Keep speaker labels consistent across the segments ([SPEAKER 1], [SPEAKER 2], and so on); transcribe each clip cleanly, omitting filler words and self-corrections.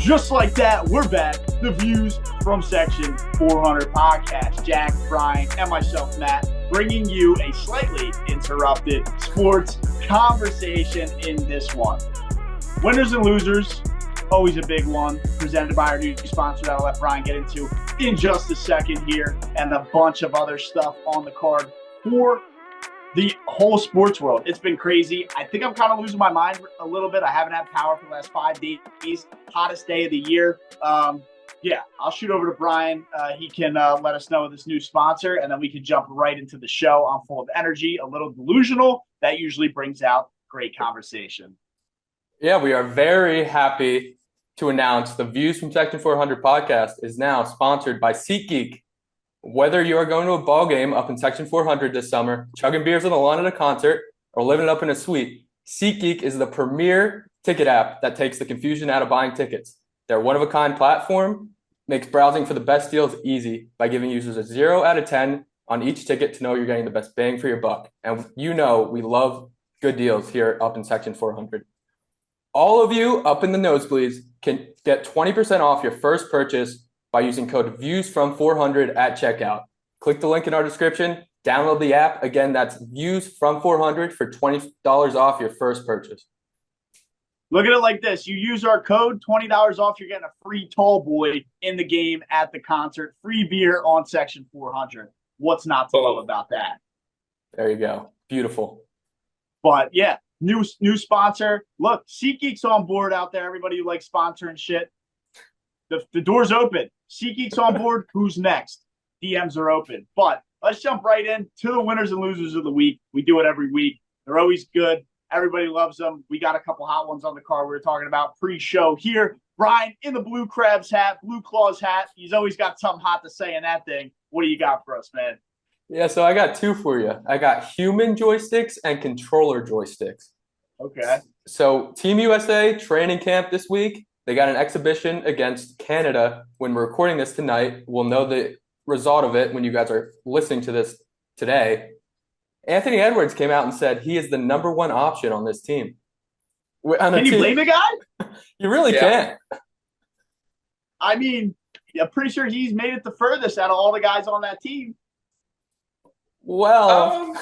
[SPEAKER 1] Just like that, we're back. The Views from Section 400 podcast. Jack, Brian, and myself, Matt, bringing you a slightly interrupted sports conversation in this one. Winners and losers, always a big one, presented by our new sponsor that I'll let Brian get into in just a second here, and a bunch of other stuff on the card for the whole sports world. It's been crazy. I think I'm kind of losing my mind a little bit. I haven't had power for the last 5 days. Hottest day of the year. I'll shoot over to Brian. He can let us know this new sponsor, and then we can jump right into the show. I'm full of energy, a little delusional. That usually brings out great conversation.
[SPEAKER 2] Yeah, we are very happy to announce the Views from Section 400 podcast is now sponsored by SeatGeek. Whether you are going to a ball game up in Section 400 this summer, chugging beers on the lawn at a concert, or living it up in a suite, SeatGeek is the premier ticket app that takes the confusion out of buying tickets. Their one-of-a-kind platform makes browsing for the best deals easy by giving users a 0 out of 10 on each ticket to know you're getting the best bang for your buck. And you know we love good deals here up in Section 400. All of you up in the nosebleeds can get 20% off your first purchase by using code VIEWSFROM400 at checkout. Click the link in our description, download the app. Again, that's VIEWSFROM400 for $20 off your first purchase.
[SPEAKER 1] Look at it like this. You use our code, $20 off, you're getting a free tall boy in the game at the concert, free beer on Section 400. What's not to love about that?
[SPEAKER 2] There you go. Beautiful.
[SPEAKER 1] But yeah, new sponsor. Look, SeatGeek's on board out there. Everybody who likes sponsoring shit. The door's open. SeatGeek's on board. Who's next? DMs are open. But let's jump right in to the winners and losers of the week. We do it every week. They're always good. Everybody loves them. We got a couple hot ones on the card we were talking about pre-show here. Brian in the Blue Crabs hat, Blue Claws hat. He's always got something hot to say in that thing. What do you got for us, man?
[SPEAKER 2] Yeah, so I got two for you. I got human joysticks and controller joysticks.
[SPEAKER 1] Okay.
[SPEAKER 2] So Team USA training camp this week. They got an exhibition against Canada. When we're recording this tonight, we'll know the result of it when you guys are listening to this today. Anthony Edwards came out and said he is the number one option on this team.
[SPEAKER 1] Can you blame the guy?
[SPEAKER 2] You really can't.
[SPEAKER 1] I mean, I'm pretty sure he's made it the furthest out of all the guys on that team.
[SPEAKER 2] Well,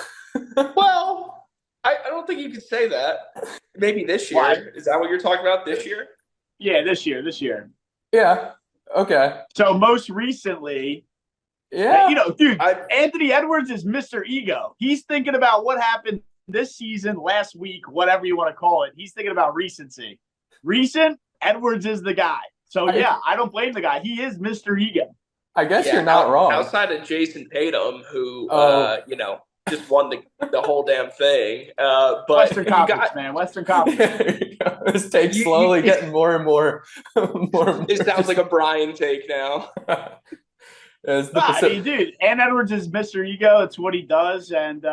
[SPEAKER 3] I don't think you could say that. Maybe this year.
[SPEAKER 1] Why?
[SPEAKER 3] Is that what you're talking about, this year?
[SPEAKER 1] Yeah, this year.
[SPEAKER 2] Yeah. Okay.
[SPEAKER 1] So most recently,
[SPEAKER 2] yeah,
[SPEAKER 1] dude, Anthony Edwards is Mr. Ego. He's thinking about what happened this season, last week, whatever you want to call it. He's thinking about recency. Recent, Edwards is the guy. So, I don't blame the guy. He is Mr. Ego.
[SPEAKER 2] I guess you're not wrong.
[SPEAKER 3] Outside of Jason Tatum, who, just won the whole damn thing. But
[SPEAKER 1] Western Conference, man. Western Conference.
[SPEAKER 2] This take's slowly getting more and more.
[SPEAKER 3] It sounds like a Brian take now.
[SPEAKER 1] Dude, Ant Edwards is Mr. Ego. It's what he does, and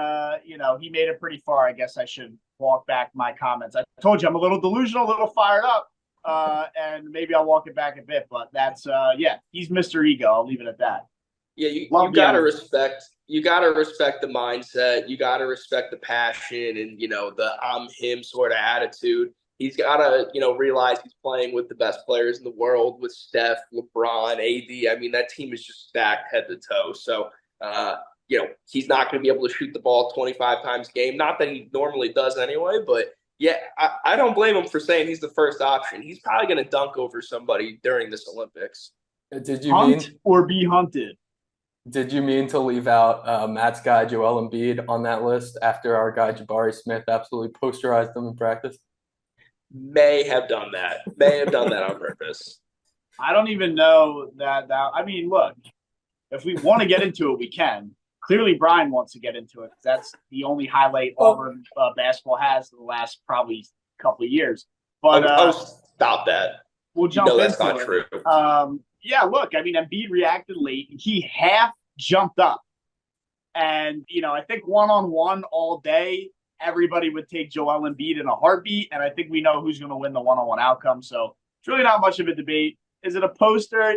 [SPEAKER 1] he made it pretty far. I guess I should walk back my comments. I told you I'm a little delusional, a little fired up, and maybe I'll walk it back a bit. But that's he's Mr. Ego. I'll leave it at that.
[SPEAKER 3] Yeah, you gotta respect. You gotta respect the mindset. You gotta respect the passion and the I'm him sort of attitude. He's got to, realize he's playing with the best players in the world with Steph, LeBron, AD. I mean, that team is just stacked head to toe. So, he's not going to be able to shoot the ball 25 times a game. Not that he normally does anyway, but, I don't blame him for saying he's the first option. He's probably going to dunk over somebody during this Olympics.
[SPEAKER 2] Did you
[SPEAKER 1] Hunt or be hunted?
[SPEAKER 2] Did you mean to leave out Matt's guy, Joel Embiid, on that list after our guy, Jabari Smith, absolutely posterized them in practice?
[SPEAKER 3] May have done that on purpose.
[SPEAKER 1] I don't even know that. I mean, look, if we want to get into it, we can. Clearly, Brian wants to get into it because that's the only highlight Auburn basketball has in the last probably couple of years. But
[SPEAKER 3] stop that.
[SPEAKER 1] We'll jump into
[SPEAKER 3] that's not
[SPEAKER 1] it.
[SPEAKER 3] true.
[SPEAKER 1] Look, I mean, Embiid reacted late. He half jumped up. And, I think one-on-one all day, everybody would take Joel Embiid in a heartbeat, and I think we know who's going to win the one-on-one outcome. So it's really not much of a debate. Is it a poster?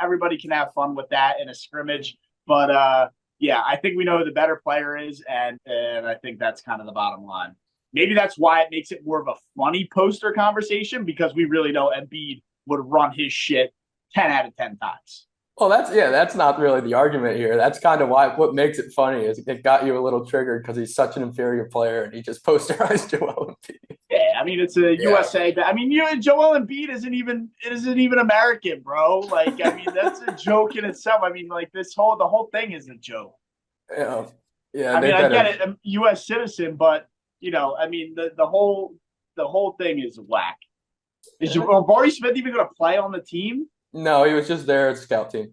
[SPEAKER 1] Everybody can have fun with that in a scrimmage. But, I think we know who the better player is, and I think that's kind of the bottom line. Maybe that's why it makes it more of a funny poster conversation, because we really know Embiid would run his shit 10 out of 10 times.
[SPEAKER 2] Well, that's not really the argument here. That's kind of what makes it funny is it got you a little triggered because he's such an inferior player and he just posterized Joel Embiid.
[SPEAKER 1] Yeah, I mean it's a USA. I mean, Joel Embiid isn't even American, bro. Like, I mean, that's a joke in itself. I mean, like the whole thing is a joke.
[SPEAKER 2] Yeah.
[SPEAKER 1] I mean, I get it, a U.S. citizen, but I mean, the whole thing is whack. Is Rory Smith even going to play on the team?
[SPEAKER 2] No, he was just there as a scout team.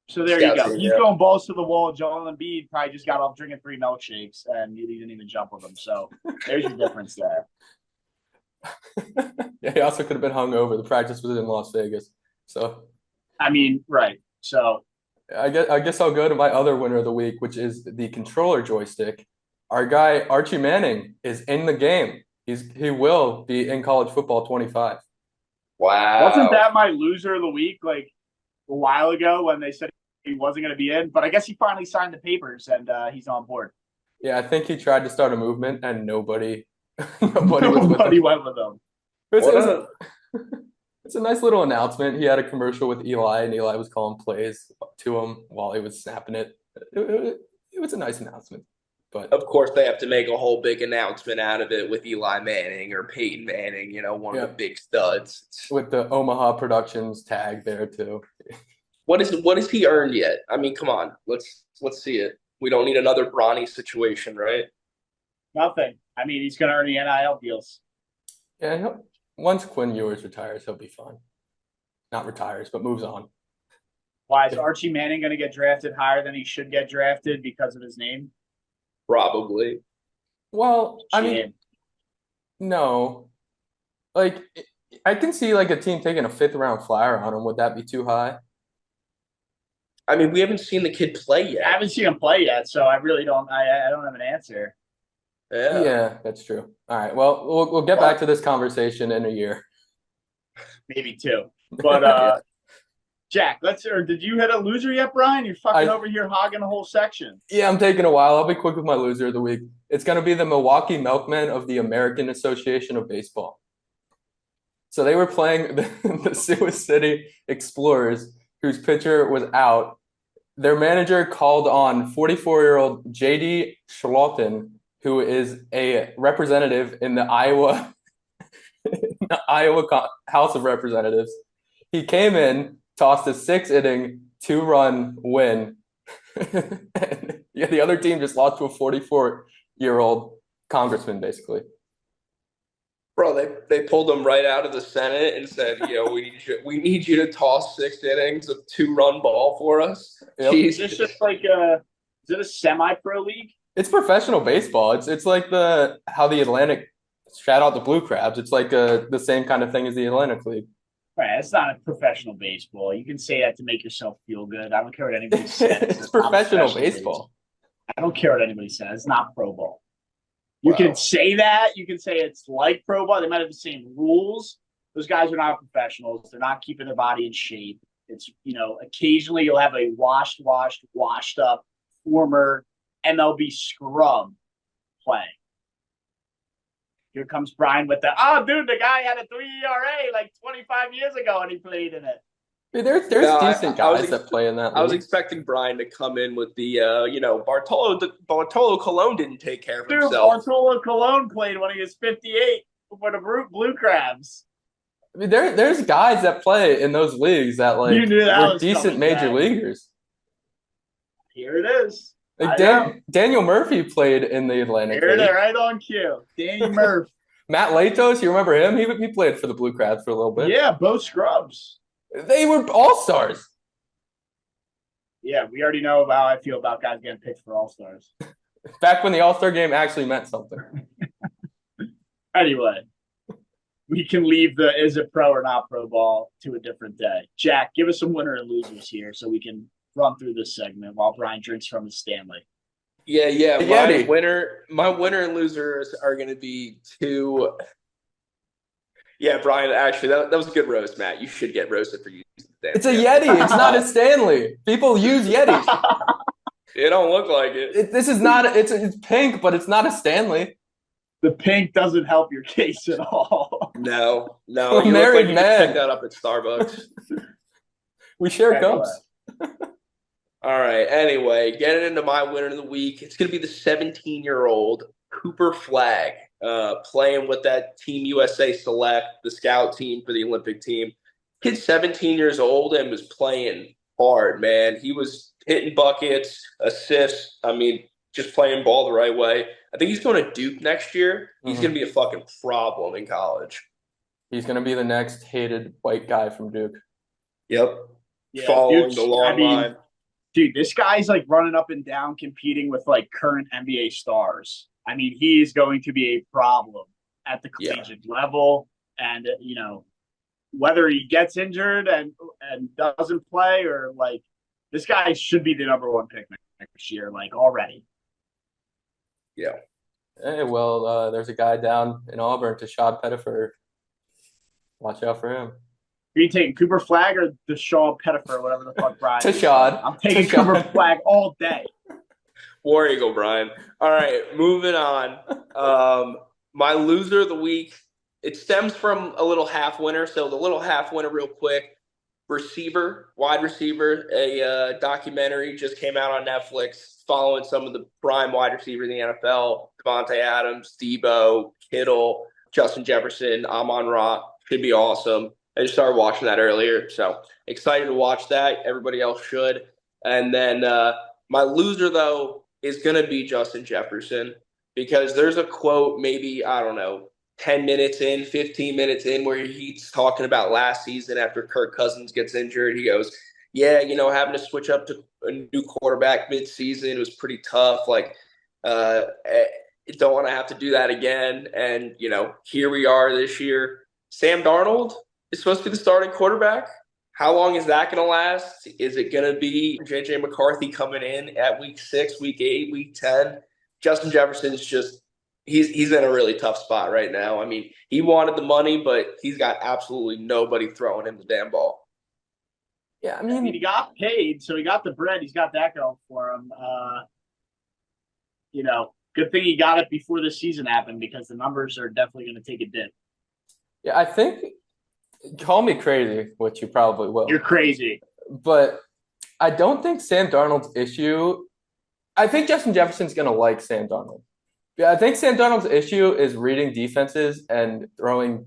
[SPEAKER 1] So there you go. He's going balls to the wall. Joel Embiid probably just got off drinking 3 milkshakes, and he didn't even jump with them. So there's your difference there.
[SPEAKER 2] Yeah, he also could have been hungover. The practice was in Las Vegas. So,
[SPEAKER 1] I mean, right. So
[SPEAKER 2] I guess I'll go to my other winner of the week, which is the controller joystick. Our guy, Archie Manning, is in the game. He will be in college football 25.
[SPEAKER 3] Wow.
[SPEAKER 1] Wasn't that my loser of the week like a while ago when they said he wasn't going to be in? But I guess he finally signed the papers and he's on board.
[SPEAKER 2] Yeah, I think he tried to start a movement and nobody
[SPEAKER 1] went with him.
[SPEAKER 2] It's a nice little announcement. He had a commercial with Eli, and Eli was calling plays to him while he was snapping it. It was a nice announcement. But
[SPEAKER 3] of course, they have to make a whole big announcement out of it with Eli Manning or Peyton Manning, one of the big studs.
[SPEAKER 2] With the Omaha Productions tag there too.
[SPEAKER 3] What has he earned yet? I mean, come on, let's see it. We don't need another Bronny situation, right?
[SPEAKER 1] Nothing. I mean, he's going to earn the NIL deals.
[SPEAKER 2] Yeah, once Quinn Ewers retires, he'll be fine. Not retires, but moves on.
[SPEAKER 1] Why is Archie Manning going to get drafted higher than he should get drafted because of his name?
[SPEAKER 3] Probably.
[SPEAKER 2] Well, I mean, no. Like, I can see like a team taking a 5th round flyer on him. Would that be too high?
[SPEAKER 3] I mean, we haven't seen the kid play yet.
[SPEAKER 1] I haven't seen him play yet, so I really don't. I don't have an answer.
[SPEAKER 2] Yeah, that's true. All right. Well, we'll get back to this conversation in a year.
[SPEAKER 1] Maybe 2. But Jack, did you hit a loser yet, Brian? You're fucking over here hogging the whole section.
[SPEAKER 2] Yeah, I'm taking a while. I'll be quick with my loser of the week. It's going to be the Milwaukee Milkmen of the American Association of Baseball. So they were playing the Sioux City Explorers, whose pitcher was out. Their manager called on 44-year-old J.D. Schloten, who is a representative in the Iowa House of Representatives. He came in, tossed a 6-inning, 2-run win. Yeah, the other team just lost to a 44-year-old congressman, basically.
[SPEAKER 3] Bro, they pulled him right out of the Senate and said, we need you to toss 6 innings of 2-run ball for us.
[SPEAKER 2] Yep.
[SPEAKER 1] Is this just like is it a semi-pro league?
[SPEAKER 2] It's professional baseball. It's like how the Atlantic, shout out the Blue Crabs. It's like the same kind of thing as the Atlantic League.
[SPEAKER 1] Right, it's not a professional baseball. You can say that to make yourself feel good. I don't care what anybody says.
[SPEAKER 2] It's professional baseball.
[SPEAKER 1] I don't care what anybody says. It's not pro ball. You can say that. You can say it's like pro ball. They might have the same rules. Those guys are not professionals. They're not keeping their body in shape. It's, occasionally you'll have a washed up former MLB scrub playing. Here comes Brian with the guy had a 3 ERA like 25 years ago and he played in it.
[SPEAKER 2] Dude, there's decent guys that play in that league.
[SPEAKER 3] I was expecting Brian to come in with the, Bartolo Colon didn't take care of himself.
[SPEAKER 1] Bartolo Colon played when he was 58 for the Blue Crabs.
[SPEAKER 2] I mean, there's guys that play in those leagues that were decent major leaguers.
[SPEAKER 1] Here it is.
[SPEAKER 2] Like Daniel Murphy played in the Atlantic League.
[SPEAKER 1] Here, right on cue. Danny Murphy.
[SPEAKER 2] Matt Latos, you remember him? He played for the Blue Crabs for a little bit.
[SPEAKER 1] Yeah, both scrubs.
[SPEAKER 2] They were all-stars.
[SPEAKER 1] Yeah, we already know how I feel about guys getting picked for all-stars.
[SPEAKER 2] Back when the all-star game actually meant something.
[SPEAKER 1] Anyway, we can leave the is it pro or not pro ball to a different day. Jack, give us some winner and losers here so we can run through this segment while Brian drinks from his Stanley.
[SPEAKER 3] Yeah. My winner and losers are going to be 2. Yeah, Brian, actually, that was a good roast, Matt. You should get roasted for using that.
[SPEAKER 2] It's a Yeti. It's not a Stanley. People use Yetis.
[SPEAKER 3] It don't look like it.
[SPEAKER 2] This is not – it's pink, but it's not a Stanley.
[SPEAKER 1] The pink doesn't help your case at all.
[SPEAKER 3] No,
[SPEAKER 2] We're
[SPEAKER 3] you look
[SPEAKER 2] married
[SPEAKER 3] like you
[SPEAKER 2] men.
[SPEAKER 3] could pick that up at Starbucks.
[SPEAKER 2] We share
[SPEAKER 1] Anyway.
[SPEAKER 2] cups.
[SPEAKER 3] All right. Anyway, getting into my winner of the week, it's going to be the 17-year-old Cooper Flagg, playing with that Team USA Select, the scout team for the Olympic team. Kid's 17 years old and was playing hard, man. He was hitting buckets, assists. I mean, just playing ball the right way. I think he's going to Duke next year. He's going to be a fucking problem in college.
[SPEAKER 2] He's going to be the next hated white guy from Duke.
[SPEAKER 3] Yep.
[SPEAKER 1] Yeah,
[SPEAKER 3] Following
[SPEAKER 1] Duke's,
[SPEAKER 3] the long line.
[SPEAKER 1] Dude, this guy's like running up and down competing with like current NBA stars. I mean, he is going to be a problem at the collegiate level. And, you know, whether he gets injured and doesn't play or like, this guy should be the number one pick next year, like already.
[SPEAKER 2] Yeah. Hey, well, there's a guy down in Auburn, Tashad Pettifer. Watch out for him.
[SPEAKER 1] Are you taking Cooper Flagg or Deshaun Pettifer, whatever the fuck Brian is?
[SPEAKER 2] Tashad.
[SPEAKER 1] I'm taking Cooper Flagg all day.
[SPEAKER 3] War Eagle, Brian. All right, moving on. My loser of the week, it stems from a little half winner. So the little half winner real quick. Wide receiver, a documentary just came out on Netflix following some of the prime wide receivers in the NFL. Devontae Adams, Debo, Kittle, Justin Jefferson, Amon-Ra. Should be awesome. I just started watching that earlier, so excited to watch that. Everybody else should. And then my loser, though, is going to be Justin Jefferson because there's a quote maybe, I don't know, 10 minutes in, 15 minutes in where he's talking about last season after Kirk Cousins gets injured. He goes, yeah, you know, having to switch up to a new quarterback mid-season was pretty tough. Like, don't want to have to do that again. And, you know, here we are this year. Sam Darnold is supposed to be the starting quarterback. How long is that going to last? Is it going to be J.J. McCarthy coming in at week 6, week 8, week 10? Justin Jefferson's just he's in a really tough spot right now. I mean, he wanted the money, but he's got absolutely nobody throwing him the damn ball.
[SPEAKER 2] Yeah, I mean,
[SPEAKER 1] he got paid, so he got the bread. He's got that going for him. You know, good thing he got it before the season happened because the numbers are definitely going to take a dip.
[SPEAKER 2] Yeah, I think call me crazy, which you probably will.
[SPEAKER 1] You're crazy.
[SPEAKER 2] But I don't think Sam Darnold's issue – I think Justin Jefferson's going to like Sam Darnold. Yeah, I think Sam Darnold's issue is reading defenses and throwing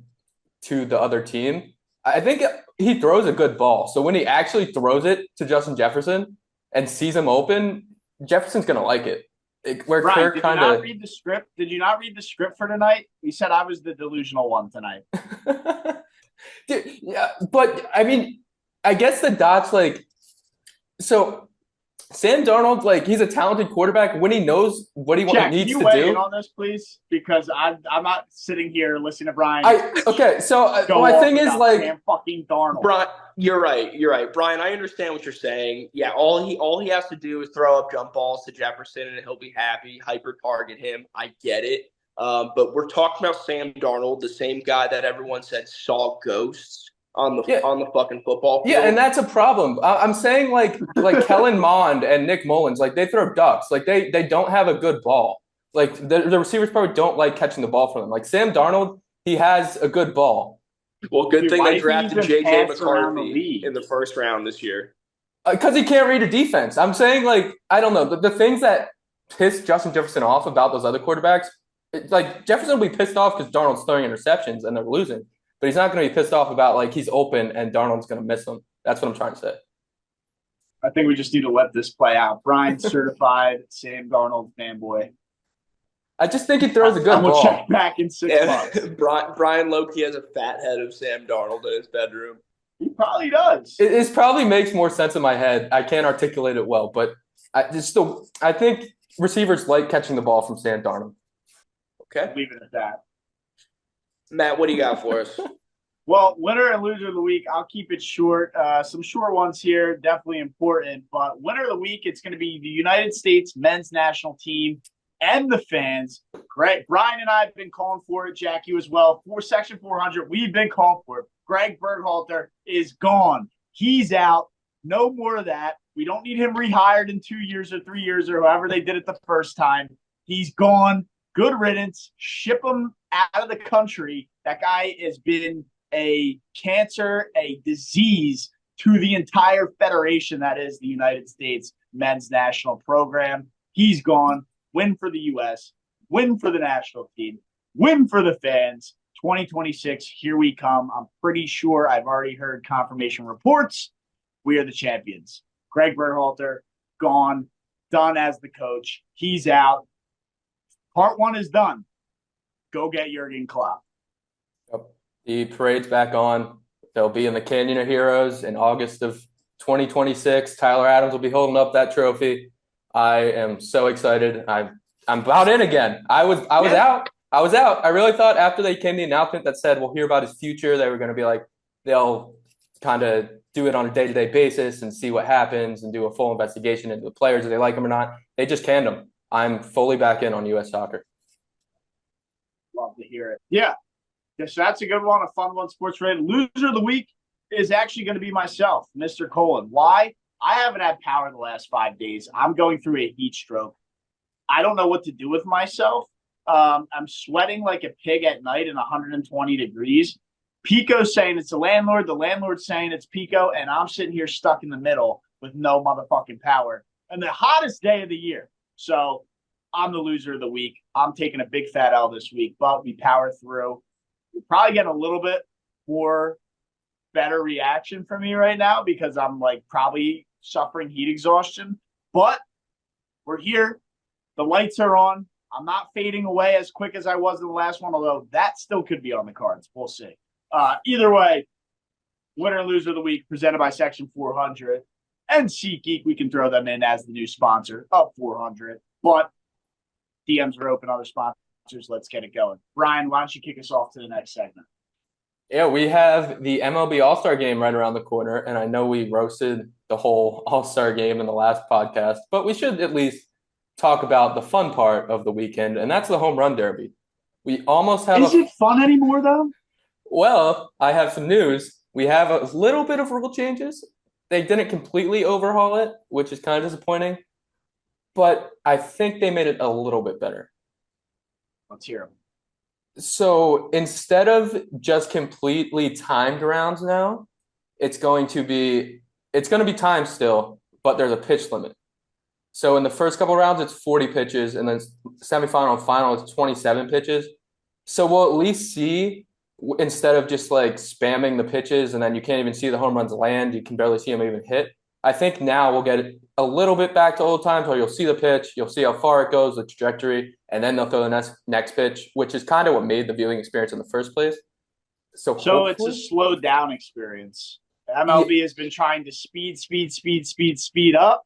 [SPEAKER 2] to the other team. I think he throws a good ball. So when he actually throws it to Justin Jefferson and sees him open, Jefferson's going to like it. Where
[SPEAKER 1] Right.
[SPEAKER 2] Kirk
[SPEAKER 1] Did
[SPEAKER 2] kind
[SPEAKER 1] you not
[SPEAKER 2] of
[SPEAKER 1] read the script? Did you not read the script for tonight? You said I was the delusional one tonight.
[SPEAKER 2] Dude, yeah, but I mean, I guess the dots so Sam Darnold, he's a talented quarterback when he knows what he
[SPEAKER 1] Jack,
[SPEAKER 2] needs
[SPEAKER 1] can
[SPEAKER 2] to
[SPEAKER 1] you weigh
[SPEAKER 2] do.
[SPEAKER 1] in on this, please? Because I'm not sitting here listening to Brian.
[SPEAKER 2] So my thing is
[SPEAKER 1] Sam fucking Darnold.
[SPEAKER 3] Brian, you're right. Brian, I understand what you're saying. Yeah, all he has to do is throw up jump balls to Jefferson and he'll be happy, hyper target him. I get it. But we're talking about Sam Darnold, the same guy that everyone said saw ghosts on the fucking football field.
[SPEAKER 2] Yeah, and that's a problem. I'm saying like Kellen Mond and Nick Mullins, they throw ducks. They don't have a good ball. The receivers probably don't like catching the ball from them. Sam Darnold, he has a good ball.
[SPEAKER 3] Well, good thing they drafted J.J.
[SPEAKER 1] McCarthy
[SPEAKER 3] in the first round this year.
[SPEAKER 2] Because he can't read a defense. I'm saying, I don't know. The things that piss Justin Jefferson off about those other quarterbacks, Jefferson will be pissed off because Darnold's throwing interceptions and they're losing. But he's not going to be pissed off about, he's open and Darnold's going to miss him. That's what I'm trying to say.
[SPEAKER 1] I think we just need to let this play out. Brian, certified Sam Darnold fanboy.
[SPEAKER 2] I just think he throws a good ball.
[SPEAKER 1] We'll check back in 6 months.
[SPEAKER 3] Brian Loki has a fat head of Sam Darnold in his bedroom.
[SPEAKER 1] He probably does.
[SPEAKER 2] It probably makes more sense in my head. I can't articulate it well, but I think receivers like catching the ball from Sam Darnold.
[SPEAKER 3] Okay.
[SPEAKER 1] Leave it at that.
[SPEAKER 3] Matt, what do you got for us?
[SPEAKER 1] Well, winner and loser of the week, I'll keep it short. Some short ones here, definitely important. But winner of the week, it's going to be the United States men's national team and the fans. Gregg, Brian and I have been calling for it. Jack, you as well. For Section 400, we've been calling for it. Gregg Berhalter is gone. He's out. No more of that. We don't need him rehired in 2 years or 3 years or however they did it the first time. He's gone. Good riddance. Ship him out of the country. That guy has been a cancer, a disease to the entire federation that is the United States men's national program. He's gone. Win for the U.S., win for the national team, win for the fans. 2026, here we come. I'm pretty sure I've already heard confirmation reports. We are the champions. Gregg Berhalter, gone, done as the coach. He's out. Part 1 is done. Go get Jurgen Klopp.
[SPEAKER 2] Yep. The parade's back on. They'll be in the Canyon of Heroes in August of 2026. Tyler Adams will be holding up that trophy. I am so excited. I'm about in again. I was out. I really thought after they came the announcement that said we'll hear about his future, they were going to be like, they'll kind of do it on a day-to-day basis and see what happens and do a full investigation into the players, if they like them or not. They just canned them. I'm fully back in on U.S. soccer.
[SPEAKER 1] Love to hear it. Yeah. So that's a good one, a fun one, sports related. Loser of the week is actually going to be myself, Mr. Colin. Why? I haven't had power the last 5 days. I'm going through a heat stroke. I don't know what to do with myself. I'm sweating like a pig at night in 120 degrees. Pico's saying it's the landlord's saying it's Pico, and I'm sitting here stuck in the middle with no motherfucking power. And the hottest day of the year. So I'm the loser of the week. I'm taking a big fat L this week, but we power through. You're probably getting a little bit more better reaction from me right now because I'm like probably suffering heat exhaustion. But we're here. The lights are on. I'm not fading away as quick as I was in the last one, although that still could be on the cards. We'll see. Either way, winner and loser of the week presented by Section 400 and SeatGeek. We can throw them in as the new sponsor of 400. But DMs are open, other sponsors. Let's get it going. Brian, why don't you kick us off to the next segment?
[SPEAKER 2] Yeah, we have the MLB All Star game right around the corner, and I know we roasted the whole All Star game in the last podcast, but we should at least talk about the fun part of the weekend, and that's the home run derby. We almost have.
[SPEAKER 1] Is it fun anymore, though?
[SPEAKER 2] Well, I have some news. We have a little bit of rule changes. They didn't completely overhaul it, which is kind of disappointing, but I think they made it a little bit better.
[SPEAKER 1] Let's hear them.
[SPEAKER 2] So instead of just completely timed rounds now, it's going to be timed still, but there's a pitch limit. So in the first couple rounds, it's 40 pitches, and then semifinal and final, it's 27 pitches. So we'll at least see, instead of just like spamming the pitches and then you can't even see the home runs land, you can barely see them even hit. I think now we'll get a little bit back to old times where you'll see the pitch, you'll see how far it goes, the trajectory, and then they'll throw the next pitch, which is kind of what made the viewing experience in the first place. So
[SPEAKER 1] it's a slowed down experience. MLB has been trying to speed up,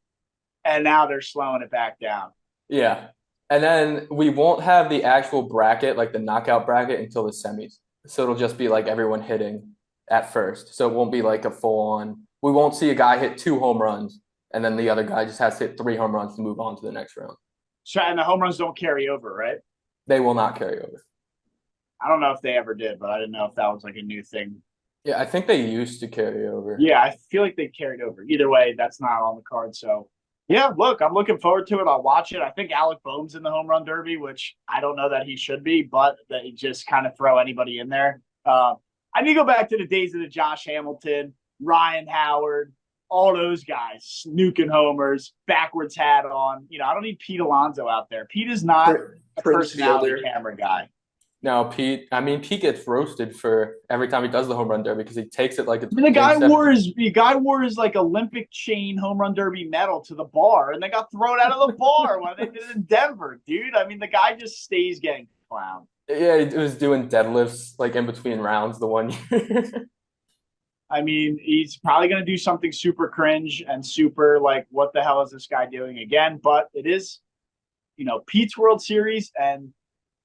[SPEAKER 1] and now they're slowing it back down.
[SPEAKER 2] Yeah. And then we won't have the actual bracket, like the knockout bracket, until the semis. So it'll just be like everyone hitting at first. So it won't be like a full-on. We won't see a guy hit 2 home runs, and then the other guy just has to hit 3 home runs to move on to the next round.
[SPEAKER 1] So, and the home runs don't carry over, right?
[SPEAKER 2] They will not carry over.
[SPEAKER 1] I don't know if they ever did, but I didn't know if that was like a new thing.
[SPEAKER 2] Yeah, I think they used to carry over.
[SPEAKER 1] Yeah, I feel like they carried over. Either way, that's not on the card. So, yeah, look, I'm looking forward to it. I'll watch it. I think Alec Boehm's in the home run derby, which I don't know that he should be, but they just kind of throw anybody in there. I need to go back to the days of the Josh Hamilton, Ryan Howard, all those guys, snooping homers, backwards hat on. You know, I don't need Pete Alonso out there. Pete is not a personality camera guy.
[SPEAKER 2] No, Pete gets roasted for every time he does the home run derby because he takes it like it's.
[SPEAKER 1] The guy wore his like Olympic chain home run derby medal to the bar, and they got thrown out of the bar when they did it in Denver, dude. I mean, the guy just stays getting clowned.
[SPEAKER 2] Yeah, he was doing deadlifts like in between rounds the one year.
[SPEAKER 1] I mean, he's probably going to do something super cringe and super like, what the hell is this guy doing again? But it is, you know, Pete's World Series, and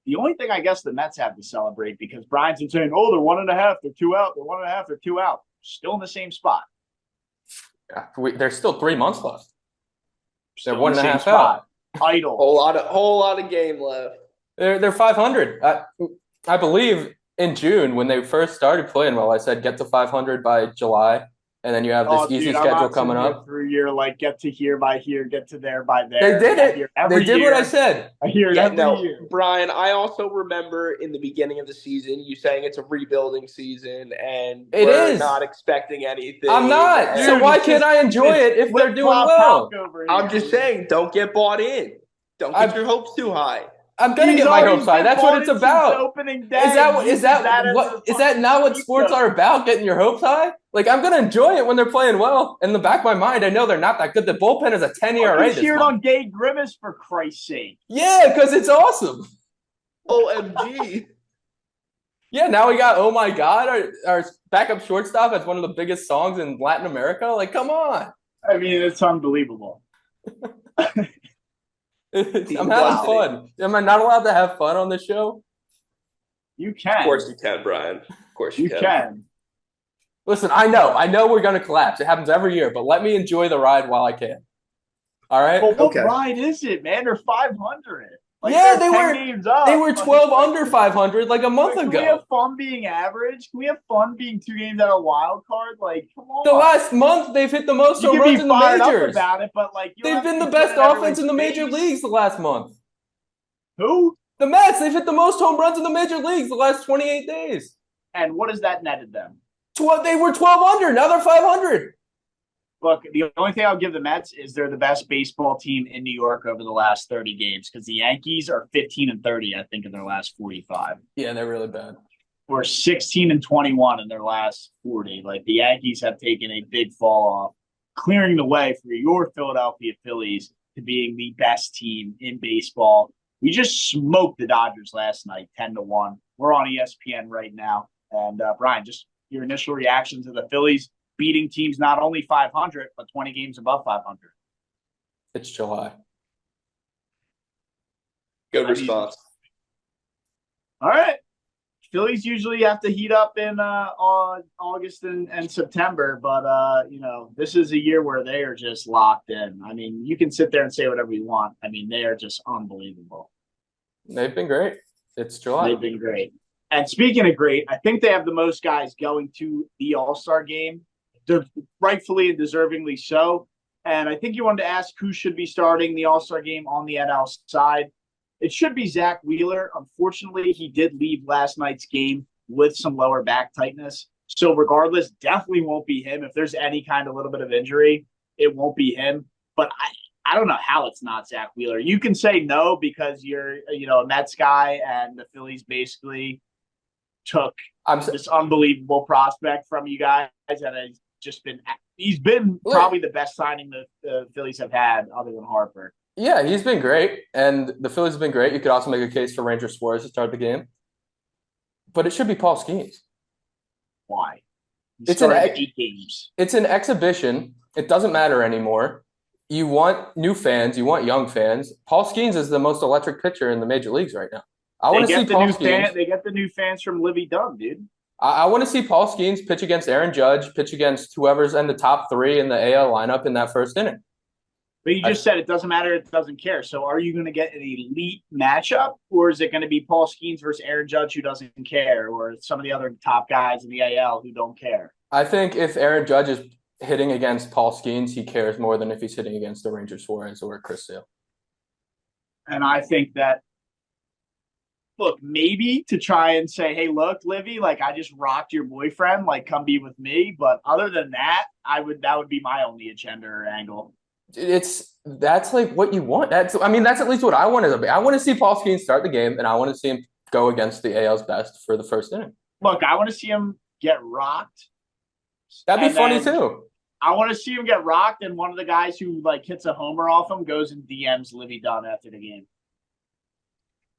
[SPEAKER 1] the only thing I guess the Mets have to celebrate, because Brian's been saying, oh, they're 1.5, they're 2 out, they're 1.5, they're 2 out. Still in the same spot.
[SPEAKER 2] Yeah, there's still 3 months left.
[SPEAKER 1] Still
[SPEAKER 2] they're 1.5 out.
[SPEAKER 1] Idle.
[SPEAKER 3] Whole lot of game left.
[SPEAKER 2] They're 500. I believe in June when they first started playing well, I said get to 500 by July, and then you have this easy schedule coming up.
[SPEAKER 1] Through year, like get to here by here, get to there by there.
[SPEAKER 2] They did it. They did what I said.
[SPEAKER 1] I hear it every year.
[SPEAKER 3] Brian, I also remember in the beginning of the season you saying it's a rebuilding season and we're not expecting anything.
[SPEAKER 2] I'm not. So why can't I enjoy it if they're doing well?
[SPEAKER 3] I'm just saying, don't get bought in. Don't get your hopes too high.
[SPEAKER 2] I'm gonna get my hopes high. That's what it's about. Is that not what sports are about? Getting your hopes high? Like, I'm gonna enjoy it when they're playing well. In the back of my mind, I know they're not that good. The bullpen is a 10 ERA.
[SPEAKER 1] Let's hear it on Gay Grimace, for Christ's sake.
[SPEAKER 2] Yeah, because it's awesome.
[SPEAKER 3] OMG.
[SPEAKER 1] Yeah,
[SPEAKER 2] now we got "Oh My God," our backup shortstop as one of the biggest songs in Latin America. Like, come on.
[SPEAKER 1] I mean, it's unbelievable.
[SPEAKER 2] I'm having fun. Am I not allowed to have fun on this show?
[SPEAKER 1] You can.
[SPEAKER 3] Of course you can, Brian. Of course you can.
[SPEAKER 2] Listen, I know we're going to collapse. It happens every year, but let me enjoy the ride while I can. All right?
[SPEAKER 1] But what ride is it, man? They're 500.
[SPEAKER 2] Like, yeah, they were 12 under 500 like a month ago.
[SPEAKER 1] Can we have fun being average? Can we have fun being 2 games out of wild card? Like, come on.
[SPEAKER 2] The last month, they've hit the most home runs in the majors.
[SPEAKER 1] About it, but like,
[SPEAKER 2] they've been the best offense in the major leagues the last month.
[SPEAKER 1] Who?
[SPEAKER 2] The Mets. They've hit the most home runs in the major leagues the last 28 days.
[SPEAKER 1] And what has that netted them?
[SPEAKER 2] They were 12 under. Now they're 500.
[SPEAKER 1] Look, the only thing I'll give the Mets is they're the best baseball team in New York over the last 30 games because the Yankees are 15-30, I think, in their last 45.
[SPEAKER 2] Yeah, they're really bad.
[SPEAKER 1] Or 16-21 in their last 40. Like, the Yankees have taken a big fall off, clearing the way for your Philadelphia Phillies to being the best team in baseball. We just smoked the Dodgers last night, 10-1. We're on ESPN right now. And, Brian, just your initial reaction to the Phillies beating teams not only 500, but 20 games above 500.
[SPEAKER 2] It's July.
[SPEAKER 3] Good response.
[SPEAKER 1] All right. Phillies usually have to heat up in August and September, but, this is a year where they are just locked in. I mean, you can sit there and say whatever you want. I mean, they are just unbelievable.
[SPEAKER 2] They've been great. It's July.
[SPEAKER 1] They've been great. And speaking of great, I think they have the most guys going to the All Star game. They're rightfully and deservingly so. And I think you wanted to ask who should be starting the All Star game on the NL side. It should be Zach Wheeler. Unfortunately, he did leave last night's game with some lower back tightness. So regardless, definitely won't be him. If there's any kind of little bit of injury, it won't be him. But I don't know how it's not Zach Wheeler. You can say no because you're, a Mets guy and the Phillies basically took this unbelievable prospect from you guys and he's been probably the best signing the Phillies have had other than Harper.
[SPEAKER 2] Yeah, he's been great, and the Phillies have been great. You could also make a case for Ranger Suarez to start the game. But it should be Paul Skenes.
[SPEAKER 1] Why?
[SPEAKER 2] It's 8 games. It's an exhibition. It doesn't matter anymore. You want new fans. You want young fans. Paul Skenes is the most electric pitcher in the major leagues right now. I want to see Paul Skenes.
[SPEAKER 1] They get the new fans from Livy Dunn, dude.
[SPEAKER 2] I want to see Paul Skenes pitch against Aaron Judge, pitch against whoever's in the top 3 in the AL lineup in that first inning.
[SPEAKER 1] But you just said it doesn't matter, it doesn't care. So are you going to get an elite matchup, or is it going to be Paul Skenes versus Aaron Judge who doesn't care, or some of the other top guys in the AL who don't care?
[SPEAKER 2] I think if Aaron Judge is hitting against Paul Skenes, he cares more than if he's hitting against the Ranger Suarez or Chris Sale.
[SPEAKER 1] And I think that, look, maybe to try and say, hey, look, Livy, like I just rocked your boyfriend, like come be with me. But other than that, that would be my only agenda or angle.
[SPEAKER 2] That's like what you want. That's at least what I want to be. I want to see Paul Skenes start the game, and I want to see him go against the AL's best for the first inning.
[SPEAKER 1] Look, I want to see him get rocked.
[SPEAKER 2] That'd be funny too.
[SPEAKER 1] I want to see him get rocked, and one of the guys who like hits a homer off him goes and DMs Livy Dunn after the game.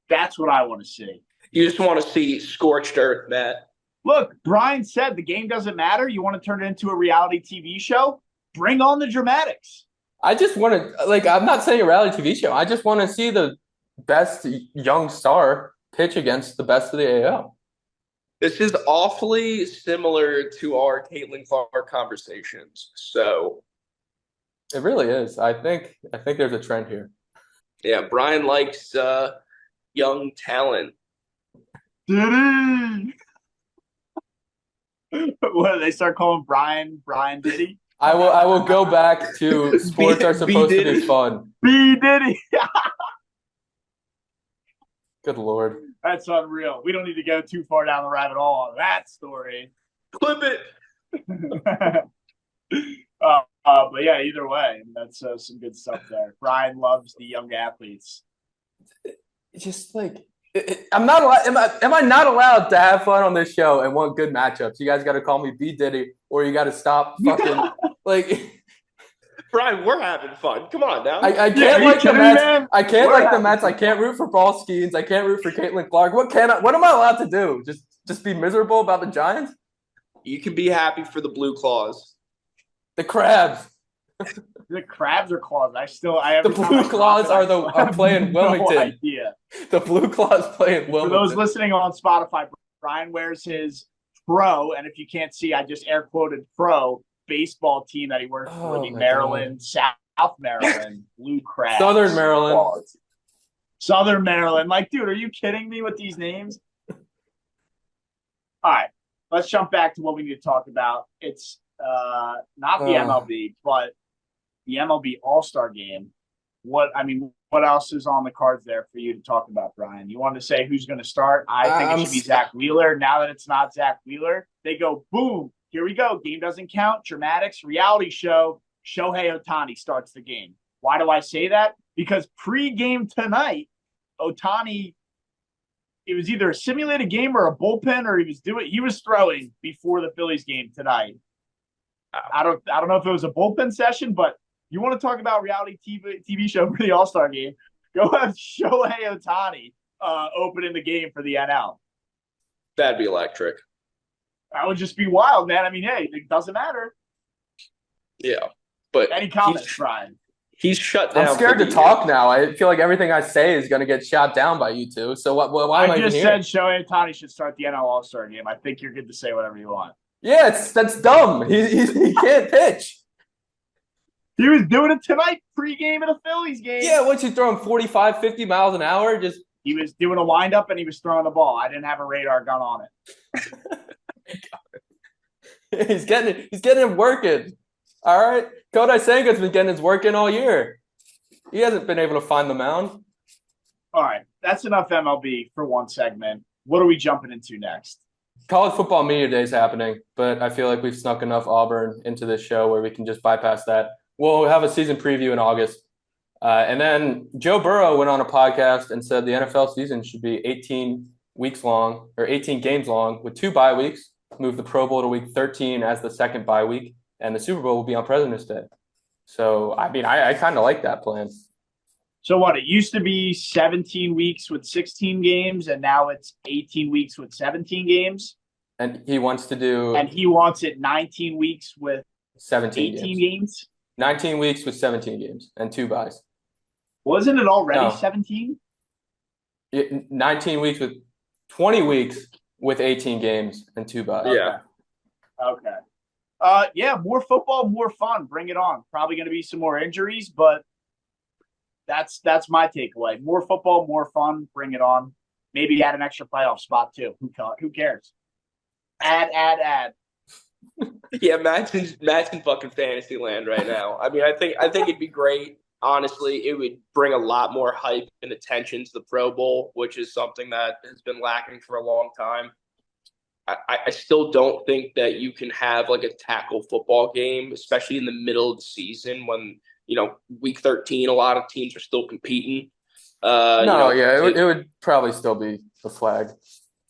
[SPEAKER 1] That's what I want to see.
[SPEAKER 3] You just want to see scorched earth, Matt.
[SPEAKER 1] Look, Brian said the game doesn't matter. You want to turn it into a reality TV show? Bring on the dramatics.
[SPEAKER 2] I just want to, I'm not saying a reality TV show. I just want to see the best young star pitch against the best of the AL.
[SPEAKER 3] This is awfully similar to our Caitlin Clark conversations. So
[SPEAKER 2] it really is. I think there's a trend here.
[SPEAKER 3] Yeah, Brian likes young talent.
[SPEAKER 1] Did he? What do they start calling Brian Diddy?
[SPEAKER 2] I will go back to sports are supposed to be fun.
[SPEAKER 1] B Diddy.
[SPEAKER 2] Good Lord.
[SPEAKER 1] That's unreal. We don't need to go too far down the rabbit hole on that story.
[SPEAKER 3] Clip it.
[SPEAKER 1] But yeah, either way, that's some good stuff there. Brian loves the young athletes.
[SPEAKER 2] Just like I'm not allowed. Am I not allowed to have fun on this show and want good matchups? You guys got to call me B Diddy, or you got to stop fucking like.
[SPEAKER 3] Brian, we're having fun. Come on now.
[SPEAKER 2] I can't like the Mets. Man? I can't like the Mets. I can't root for Paul Skenes. I can't root for Caitlin Clark. What am I allowed to do? Just be miserable about the Giants?
[SPEAKER 3] You can be happy for the Blue Claws.
[SPEAKER 2] The Crabs.
[SPEAKER 1] The Crabs or Claws?
[SPEAKER 2] The Blue Claws are playing Wilmington.
[SPEAKER 1] No idea.
[SPEAKER 2] The Blue Claws playing Wilmington.
[SPEAKER 1] For those listening on Spotify, Brian wears his pro, and if you can't see, I just air quoted pro baseball team that he works for, the Maryland, South Maryland Blue Crabs.
[SPEAKER 2] Southern Maryland.
[SPEAKER 1] Claws. Southern Maryland. Like, dude, are you kidding me with these names? All right, let's jump back to what we need to talk about. It's not the MLB, but the MLB All Star game. What else is on the cards there for you to talk about, Brian? You wanted to say who's going to start? I think it should be Zach Wheeler. Now that it's not Zach Wheeler, they go, boom, here we go. Game doesn't count. Dramatics, reality show. Shohei Ohtani starts the game. Why do I say that? Because pre-game tonight, Ohtani, it was either a simulated game or a bullpen, or he was throwing before the Phillies game tonight. I don't know if it was a bullpen session, but you want to talk about reality TV show for the All Star game? Go have Shohei Ohtani opening the game for the NL.
[SPEAKER 3] That'd be electric.
[SPEAKER 1] That would just be wild, man. I mean, hey, it doesn't matter.
[SPEAKER 3] Yeah, but
[SPEAKER 1] any comments, Brian?
[SPEAKER 3] He's shut down.
[SPEAKER 2] I'm scared to talk now. I feel like everything I say is going to get shot down by you two. So why am I even here?
[SPEAKER 1] I just said Shohei Ohtani should start the NL All Star game. I think you're good to say whatever you want.
[SPEAKER 2] Yeah, that's dumb. He can't pitch.
[SPEAKER 1] He was doing it tonight, pregame at a Phillies game.
[SPEAKER 2] Yeah, what's he throwing 45, 50 miles an hour?
[SPEAKER 1] He was doing a windup and he was throwing the ball. I didn't have a radar gun on
[SPEAKER 2] it. He's getting it working. All right. Kodai Senga's been getting his work in all year. He hasn't been able to find the mound.
[SPEAKER 1] All right. That's enough MLB for one segment. What are we jumping into next?
[SPEAKER 2] College football media day is happening, but I feel like we've snuck enough Auburn into this show where we can just bypass that. We'll have a season preview in August. And then Joe Burrow went on a podcast and said the NFL season should be 18 weeks long or 18 games long with 2 bye weeks, move the Pro Bowl to week 13 as the second bye week, and the Super Bowl will be on President's Day. So, I mean, I kind of like that plan.
[SPEAKER 1] So what? It used to be 17 weeks with 16 games, and now it's 18 weeks with 17 games.
[SPEAKER 2] And he wants to do...
[SPEAKER 1] And he wants it 19 weeks with
[SPEAKER 2] 17
[SPEAKER 1] 18 games?
[SPEAKER 2] 19 weeks with 17 games and 2 byes.
[SPEAKER 1] Wasn't it already 17?
[SPEAKER 2] 19 weeks with 20 weeks with 18 games and 2 byes.
[SPEAKER 3] Yeah.
[SPEAKER 1] Okay. Yeah, more football, more fun. Bring it on. Probably going to be some more injuries, but that's my takeaway. More football, more fun. Bring it on. Maybe add an extra playoff spot too. Who cares? Add.
[SPEAKER 3] Yeah, Matt's in fucking fantasy land right now. I mean, I think it'd be great. Honestly, it would bring a lot more hype and attention to the Pro Bowl, which is something that has been lacking for a long time. I still don't think that you can have like a tackle football game, especially in the middle of the season when, week 13, a lot of teams are still competing.
[SPEAKER 2] It would probably still be the flag.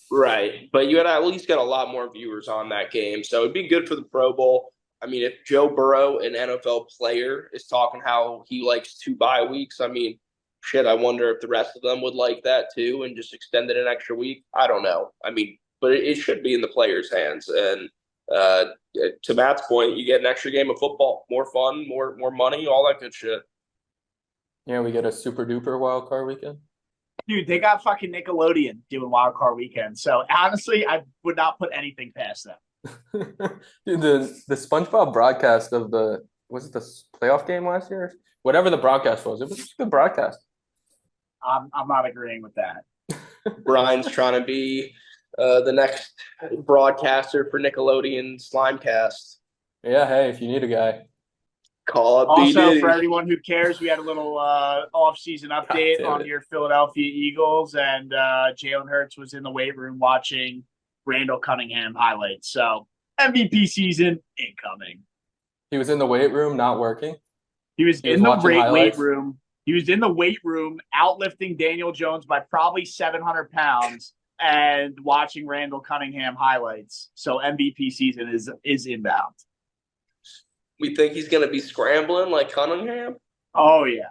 [SPEAKER 3] Right. But you would at least get a lot more viewers on that game. So it'd be good for the Pro Bowl. I mean, if Joe Burrow, an NFL player, is talking how he likes 2 bye weeks, I mean, shit, I wonder if the rest of them would like that too and just extend it an extra week. I don't know. I mean, but it should be in the players' hands. And to Matt's point, you get an extra game of football, more fun, more money, all that good shit.
[SPEAKER 2] Yeah, we get a super duper wild card weekend.
[SPEAKER 1] Dude, they got fucking Nickelodeon doing wild card weekend. So honestly, I would not put anything past them.
[SPEAKER 2] Dude, the SpongeBob broadcast of the playoff game last year? Whatever the broadcast was, it was a good broadcast.
[SPEAKER 1] I'm not agreeing with that.
[SPEAKER 3] Brian's trying to be the next broadcaster for Nickelodeon Slimecast.
[SPEAKER 2] Yeah, hey, if you need a guy.
[SPEAKER 3] Call up
[SPEAKER 1] Also, for everyone who cares, we had a little off-season update on
[SPEAKER 2] it.
[SPEAKER 1] your Philadelphia Eagles, and Jalen Hurts was in the weight room watching Randall Cunningham highlights. So MVP season incoming.
[SPEAKER 2] He was in the weight room, not working.
[SPEAKER 1] He was in the
[SPEAKER 2] watching
[SPEAKER 1] weight
[SPEAKER 2] highlights.
[SPEAKER 1] room. He was in the weight room, outlifting Daniel Jones by probably 700 pounds, and watching Randall Cunningham highlights. So MVP season is inbound.
[SPEAKER 3] We think he's going to be scrambling like Cunningham?
[SPEAKER 1] Oh, yeah.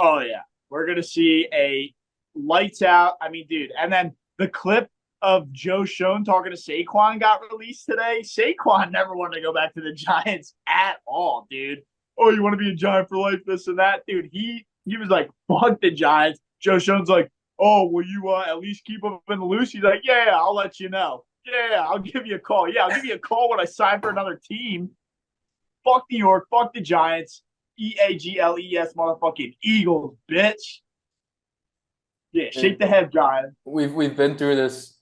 [SPEAKER 1] Oh, yeah. We're going to see a lights out. I mean, dude, and then the clip of Joe Schoen talking to Saquon got released today. Saquon never wanted to go back to the Giants at all, dude. Oh, you want to be a Giant for life, this and that? Dude, he was like, fuck the Giants. Joe Schoen's like, oh, will you at least keep up in the loose? He's like, yeah, I'll let you know. Yeah, I'll give you a call. Yeah, I'll give you a call when I sign for another team. Fuck New York. Fuck the Giants. EAGLES motherfucking Eagles, bitch. Yeah, shake the head, Giants.
[SPEAKER 2] We've been through this.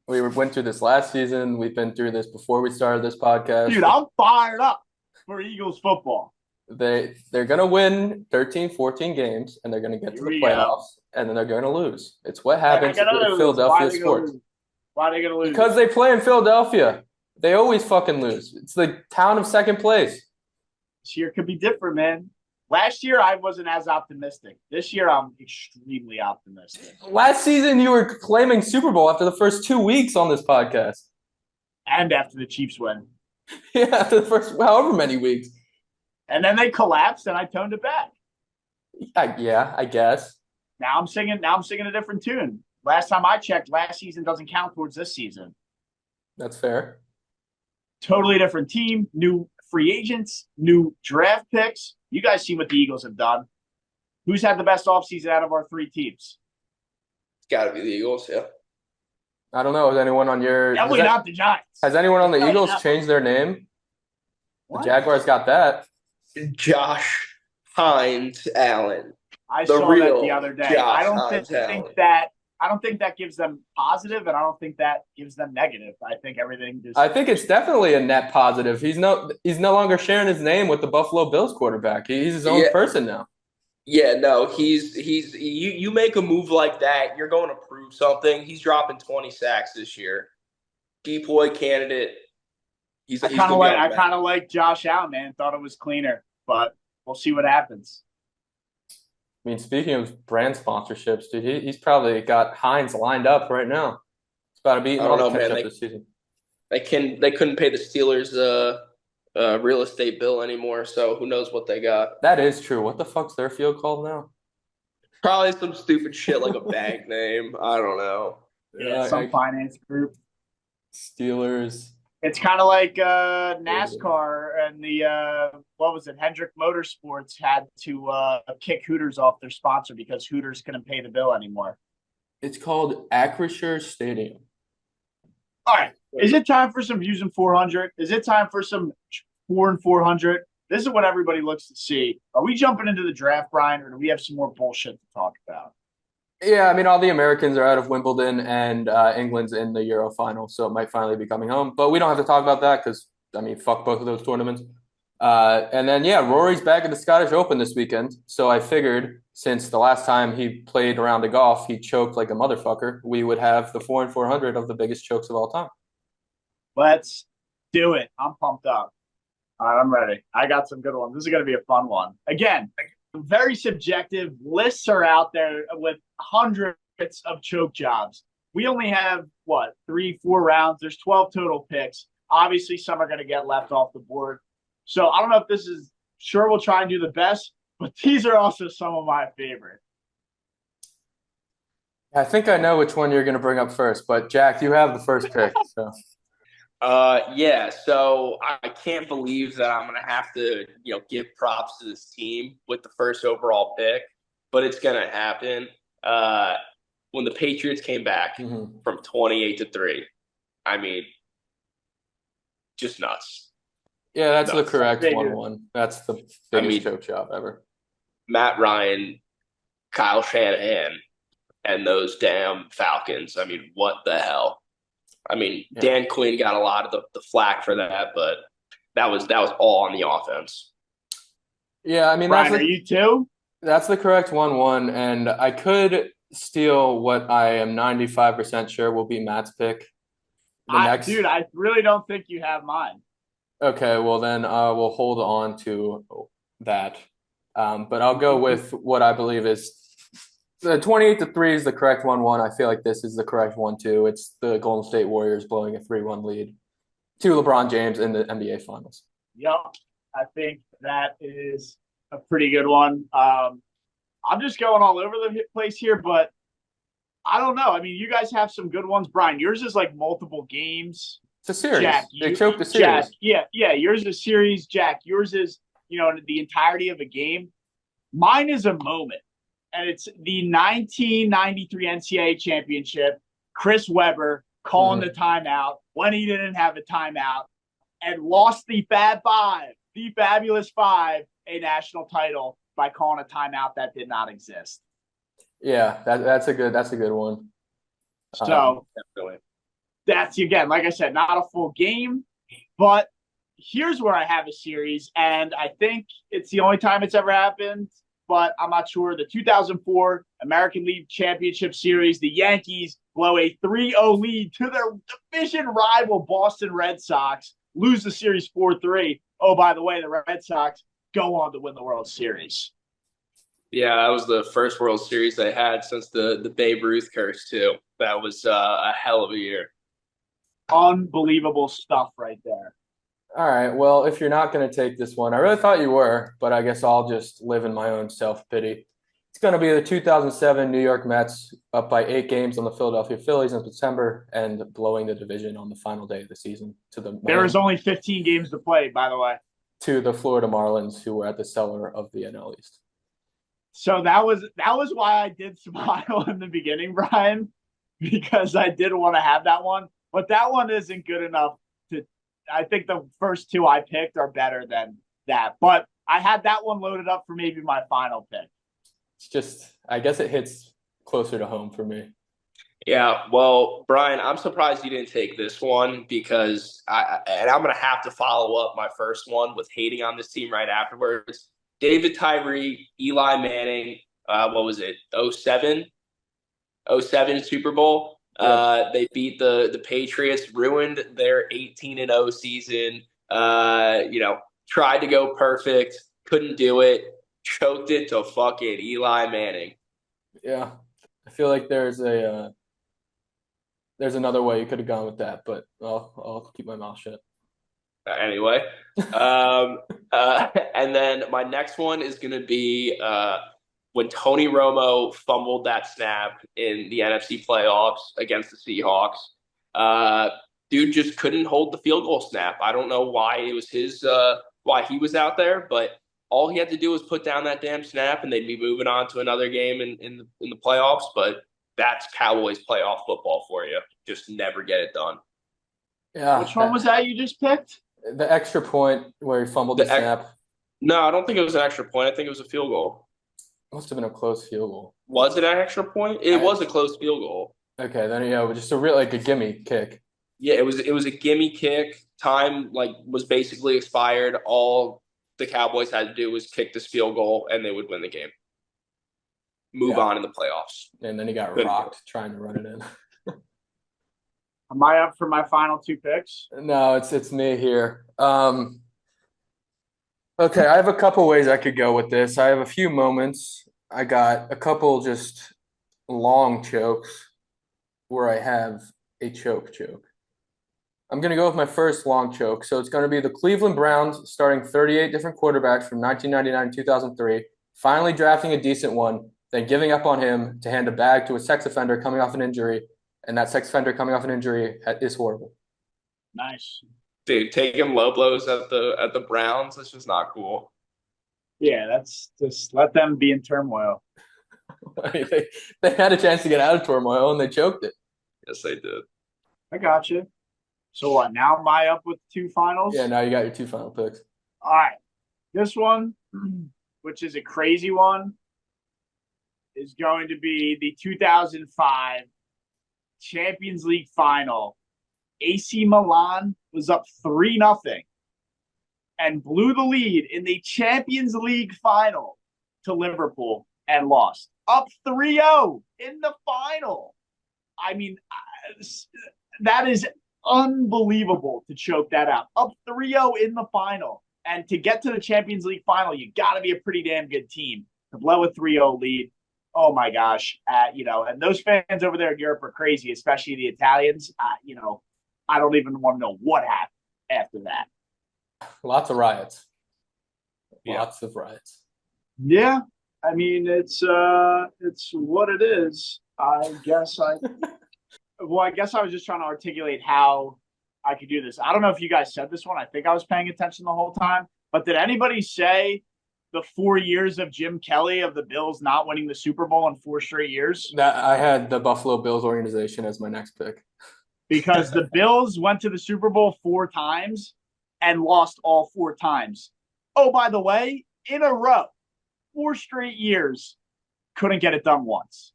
[SPEAKER 2] We went through this last season. We've been through this before we started this podcast.
[SPEAKER 1] Dude, I'm fired up for Eagles football.
[SPEAKER 2] They're going to win 13, 14 games, and they're going to get to the playoffs, and then they're going to lose. It's what happens in Philadelphia sports.
[SPEAKER 1] Why are they going to lose?
[SPEAKER 2] Because they play in Philadelphia. They always fucking lose. It's the town of second place.
[SPEAKER 1] This year could be different, man. Last year, I wasn't as optimistic. This year, I'm extremely optimistic.
[SPEAKER 2] Last season, you were claiming Super Bowl after the first 2 weeks on this podcast.
[SPEAKER 1] And after the Chiefs win.
[SPEAKER 2] Yeah, after the first however many weeks.
[SPEAKER 1] And then they collapsed, and I toned it back.
[SPEAKER 2] Yeah, I guess.
[SPEAKER 1] Now I'm singing a different tune. Last time I checked, last season doesn't count towards this season.
[SPEAKER 2] That's fair.
[SPEAKER 1] Totally different team, new free agents, new draft picks. You guys see what the Eagles have done. Who's had the best offseason out of our three teams?
[SPEAKER 3] It's got to be the Eagles, yeah.
[SPEAKER 2] I don't know. Is anyone on your...
[SPEAKER 1] Definitely not the Giants.
[SPEAKER 2] Has anyone on the Eagles changed their name?
[SPEAKER 1] What?
[SPEAKER 2] The Jaguars got that.
[SPEAKER 3] Josh Hines Allen.
[SPEAKER 1] I saw that the other day. I don't think that gives them positive, and I don't think that gives them negative. I think everything just.
[SPEAKER 2] I think it's definitely a net positive. He's no longer sharing his name with the Buffalo Bills quarterback. He's his own person now.
[SPEAKER 3] Yeah, no, he's you make a move like that, you're going to prove something. He's dropping 20 sacks this year. Depoy candidate.
[SPEAKER 1] I kind of like Josh Allen, man. Thought it was cleaner, but we'll see what happens.
[SPEAKER 2] I mean, speaking of brand sponsorships, dude, he's probably got Heinz lined up right now. It's about to be all the ketchup this season.
[SPEAKER 3] They couldn't pay the Steelers real estate bill anymore, so who knows what they got.
[SPEAKER 2] That is true. What the fuck's their field called now?
[SPEAKER 3] Probably some stupid shit like a bank name. I don't know.
[SPEAKER 1] Yeah, some finance group.
[SPEAKER 2] Steelers.
[SPEAKER 1] It's kind of like NASCAR and the what was it? Hendrick Motorsports had to kick Hooters off their sponsor because Hooters couldn't pay the bill anymore.
[SPEAKER 2] It's called Acrisure Stadium.
[SPEAKER 1] All right, is it time for some views in 400? Is it time for some 4 and 400? This is what everybody looks to see. Are we jumping into the draft, Brian, or do we have some more bullshit to talk about?
[SPEAKER 2] Yeah, I mean, all the Americans are out of Wimbledon, and England's in the Euro final, so it might finally be coming home. But we don't have to talk about that because, I mean, fuck both of those tournaments. And then, yeah, Rory's back at the Scottish Open this weekend. So I figured since the last time he played a round of golf, he choked like a motherfucker, we would have the 4 and 400 of the biggest chokes of all time.
[SPEAKER 1] Let's do it. I'm pumped up. All right, I'm ready. I got some good ones. This is going to be a fun one. Again, very subjective. Lists are out there with hundreds of choke jobs. We only have, 3-4 rounds. There's 12 total picks. Obviously, some are going to get left off the board. So I don't know if this is – sure we'll try and do the best, but these are also some of my favorite.
[SPEAKER 2] I think I know which one you're going to bring up first, but Jack, you have the first pick. So.
[SPEAKER 3] Yeah, so I can't believe that I'm going to have to, give props to this team with the first overall pick, but it's going to happen. When the Patriots came back from 28-3, I mean, just nuts.
[SPEAKER 2] Yeah, that's the correct 1-1. That's the biggest choke job ever.
[SPEAKER 3] Matt Ryan, Kyle Shanahan, and those damn Falcons. I mean, what the hell? I mean, Dan Quinn got a lot of the flack for that, but that was all on the offense.
[SPEAKER 2] Yeah, I mean,
[SPEAKER 1] Brian, are you too?
[SPEAKER 2] That's the correct 1-1, and I could steal what I am 95% sure will be Matt's pick.
[SPEAKER 1] Dude, I really don't think you have mine.
[SPEAKER 2] Okay, well then we'll hold on to that. But I'll go with what I believe is the 28-3 is the correct 1-1. I feel like this is the correct 1-2. It's the Golden State Warriors blowing a 3-1 lead to LeBron James in the NBA Finals.
[SPEAKER 1] Yep, I think that is a pretty good one. I'm just going all over the place here, but I don't know. I mean, you guys have some good ones. Brian, yours is like multiple games.
[SPEAKER 2] It's a series.
[SPEAKER 1] Jack,
[SPEAKER 2] they choked the series.
[SPEAKER 1] Jack, yeah. Yours is a series. Jack, yours is, the entirety of a game. Mine is a moment, and it's the 1993 NCAA championship. Chris Webber calling the timeout when he didn't have a timeout and lost the Fabulous Five, a national title by calling a timeout that did not exist.
[SPEAKER 2] Yeah, that's a good one.
[SPEAKER 1] So that's, again, like I said, not a full game, but here's where I have a series, and I think it's the only time it's ever happened, but I'm not sure. The 2004 American League Championship Series, the Yankees blow a 3-0 lead to their division rival Boston Red Sox, lose the series 4-3. Oh, by the way, the Red Sox go on to win the World Series.
[SPEAKER 3] Yeah, that was the first World Series they had since the Babe Ruth curse, too. That was a hell of a year.
[SPEAKER 1] Unbelievable stuff right there.
[SPEAKER 2] All right, well, if you're not going to take this one, I really thought you were, but I guess I'll just live in my own self-pity. It's going to be the 2007 New York Mets up by 8 games on the Philadelphia Phillies in September and blowing the division on the final day of the season
[SPEAKER 1] There was only 15 games to play, by the way.
[SPEAKER 2] To the Florida Marlins, who were at the cellar of the NL East.
[SPEAKER 1] So that was why I did smile in the beginning, Brian, because I did want to have that one. But that one isn't good enough to – I think the first two I picked are better than that. But I had that one loaded up for maybe my final pick.
[SPEAKER 2] It's just – I guess it hits closer to home for me.
[SPEAKER 3] Yeah, well, Brian, I'm surprised you didn't take this one because I'm going to have to follow up my first one with hating on this team right afterwards. David Tyree, Eli Manning, what was it, 07 Super Bowl. Yep. They beat the Patriots, ruined their 18-0 season. Tried to go perfect, couldn't do it, choked it to fucking Eli Manning.
[SPEAKER 2] Yeah, I feel like there's another way you could have gone with that, but I'll keep my mouth shut.
[SPEAKER 3] Anyway, and then my next one is going to be when Tony Romo fumbled that snap in the NFC playoffs against the Seahawks. Dude just couldn't hold the field goal snap. I don't know why it was why he was out there, but all he had to do was put down that damn snap, and they'd be moving on to another game in the playoffs. But that's Cowboys playoff football for you. Just never get it done.
[SPEAKER 1] Yeah. Which one was that you just picked?
[SPEAKER 2] The extra point where he fumbled the snap.
[SPEAKER 3] No, I don't think it was an extra point. I think it was a field goal.
[SPEAKER 2] It must have been a close field goal.
[SPEAKER 3] Was it an extra point? It was a close field goal.
[SPEAKER 2] Okay, then just a gimme kick.
[SPEAKER 3] Yeah, it was a gimme kick. Time was basically expired. All the Cowboys had to do was kick this field goal, and they would win the game. Move on in the playoffs.
[SPEAKER 2] And then he got rocked trying to run it in.
[SPEAKER 1] Am I up for my final two picks?
[SPEAKER 2] No, it's me here. Okay, I have a couple ways I could go with this. I have a few moments. I got a couple just long chokes where I have a choke. I'm going to go with my first long choke. So it's going to be the Cleveland Browns starting 38 different quarterbacks from 1999 to 2003, finally drafting a decent one, then giving up on him to hand a bag to a sex offender coming off an injury. And that sex offender coming off an injury is horrible.
[SPEAKER 1] Nice.
[SPEAKER 3] Dude, taking low blows at the Browns, that's just not cool.
[SPEAKER 1] Yeah, that's just let them be in turmoil.
[SPEAKER 2] I mean, they had a chance to get out of turmoil, and they choked it.
[SPEAKER 3] Yes, they did.
[SPEAKER 1] I got you. So what, now am I up with two finals?
[SPEAKER 2] Yeah, now you got your two final picks.
[SPEAKER 1] All right. This one, which is a crazy one, is going to be the 2005 Champions League final AC Milan was up 3-0 and blew the lead in the Champions League final to Liverpool and lost. Up 3-0 in the final. I mean, that is unbelievable to choke that out. Up 3-0 in the final. And to get to the Champions League final, you got to be a pretty damn good team. To blow a 3-0 lead, oh my gosh. And those fans over there in Europe are crazy, especially the Italians. I don't even want to know what happened after that.
[SPEAKER 2] Lots of riots. Lots of riots.
[SPEAKER 1] Yeah. I mean, it's what it is. I guess I was just trying to articulate how I could do this. I don't know if you guys said this one. I think I was paying attention the whole time. But did anybody say the 4 years of Jim Kelly of the Bills not winning the Super Bowl in 4 straight years?
[SPEAKER 2] That I had the Buffalo Bills organization as my next pick.
[SPEAKER 1] Because the Bills went to the Super Bowl 4 times and lost all 4 times. Oh, by the way, in a row, 4 straight years, couldn't get it done once.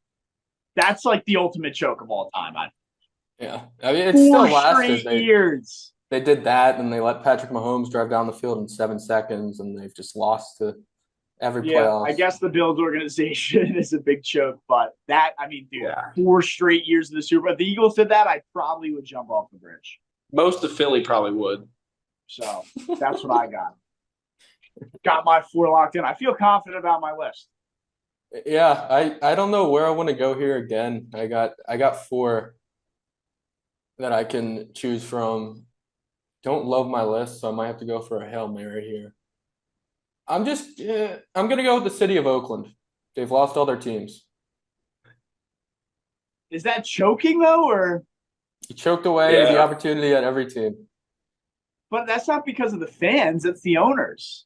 [SPEAKER 1] That's like the ultimate choke of all time.
[SPEAKER 2] Yeah. I mean, it's still
[SPEAKER 1] 4
[SPEAKER 2] lasted.
[SPEAKER 1] straight years.
[SPEAKER 2] They did that, and they let Patrick Mahomes drive down the field in 7 seconds, and they've just lost to every playoff.
[SPEAKER 1] I guess the Bills organization is a big choke, but that, I mean, dude, 4 straight years of the Super Bowl. If the Eagles did that, I probably would jump off the bridge.
[SPEAKER 3] Most of Philly probably would.
[SPEAKER 1] So that's what I got. Got my 4 locked in. I feel confident about my list.
[SPEAKER 2] Yeah, I don't know where I want to go here again. I got 4 that I can choose from. Don't love my list, so I might have to go for a Hail Mary here. I'm going to go with the city of Oakland. They've lost all their teams.
[SPEAKER 1] Is that choking, though, or?
[SPEAKER 2] You choked away the opportunity at every team.
[SPEAKER 1] But that's not because of the fans. It's the owners.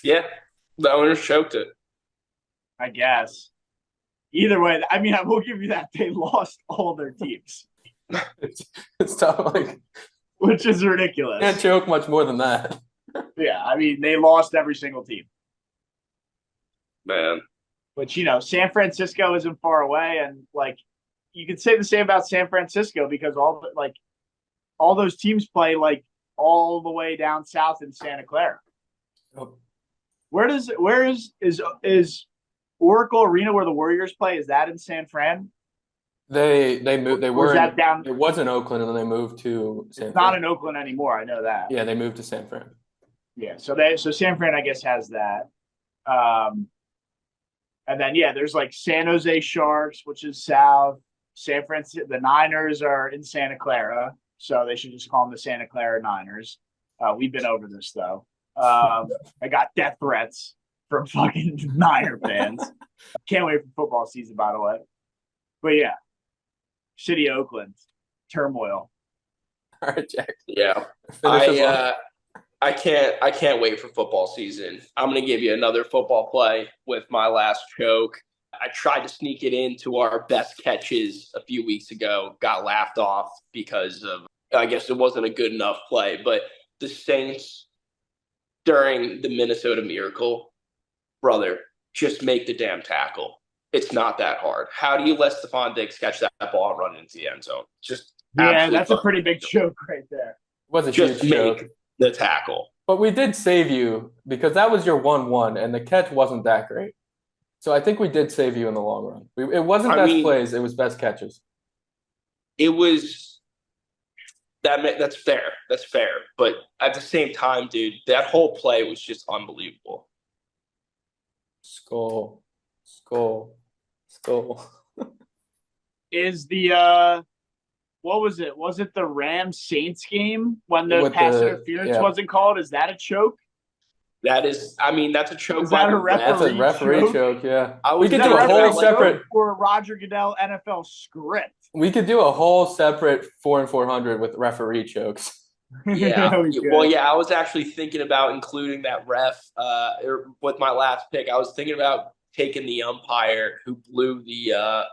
[SPEAKER 3] Yeah, the owners choked it.
[SPEAKER 1] I guess. Either way, I mean, I will give you that. They lost all their teams.
[SPEAKER 2] It's tough,
[SPEAKER 1] which is ridiculous.
[SPEAKER 2] Can't choke much more than that.
[SPEAKER 1] Yeah, I mean, they lost every single team.
[SPEAKER 3] Man.
[SPEAKER 1] But, San Francisco isn't far away. And, you could say the same about San Francisco because all those teams play, all the way down south in Santa Clara.
[SPEAKER 2] Oh.
[SPEAKER 1] Where is Oracle Arena where the Warriors play? Is that in San Fran?
[SPEAKER 2] They moved. They were
[SPEAKER 1] down.
[SPEAKER 2] It was in Oakland, and then they moved to San Fran.
[SPEAKER 1] It's not in Oakland anymore. I know that.
[SPEAKER 2] Yeah, they moved to San Fran.
[SPEAKER 1] Yeah, so San Fran, I guess, has that. And then there's San Jose Sharks, which is south. San Francisco. The Niners are in Santa Clara, so they should just call them the Santa Clara Niners. We've been over this though. I got death threats from fucking Niner fans. Can't wait for football season, by the way. But yeah, city of Oakland, turmoil.
[SPEAKER 2] All right, Jack.
[SPEAKER 3] Yeah, I can't wait for football season. I'm going to give you another football play with my last choke. I tried to sneak it into our best catches a few weeks ago, got laughed off because of, I guess it wasn't a good enough play. But the Saints during the Minnesota Miracle, brother, just make the damn tackle. It's not that hard. How do you let Stephon Diggs catch that ball and run into the end zone?
[SPEAKER 1] That's a pretty big choke right there.
[SPEAKER 2] It was a
[SPEAKER 3] just
[SPEAKER 2] huge
[SPEAKER 3] make
[SPEAKER 2] choke.
[SPEAKER 3] The tackle.
[SPEAKER 2] But we did save you because that was your 1-1, and the catch wasn't that great. So I think we did save you in the long run. It wasn't best plays; it was best catches.
[SPEAKER 3] It was that's fair. That's fair. But at the same time, dude, that whole play was just unbelievable.
[SPEAKER 2] Skull.
[SPEAKER 1] Is the what was it? Was it the Rams Saints game when the pass interference wasn't called? Is that a choke?
[SPEAKER 3] That is, that's a choke.
[SPEAKER 1] Is that a referee?
[SPEAKER 2] That's a referee choke. Yeah,
[SPEAKER 3] we
[SPEAKER 2] could do a whole separate
[SPEAKER 1] for Roger Goodell NFL script.
[SPEAKER 2] We could do a whole separate 4 and 400 with referee chokes.
[SPEAKER 3] Yeah. Well, yeah, I was actually thinking about including that ref with my last pick. I was thinking about taking the umpire who blew the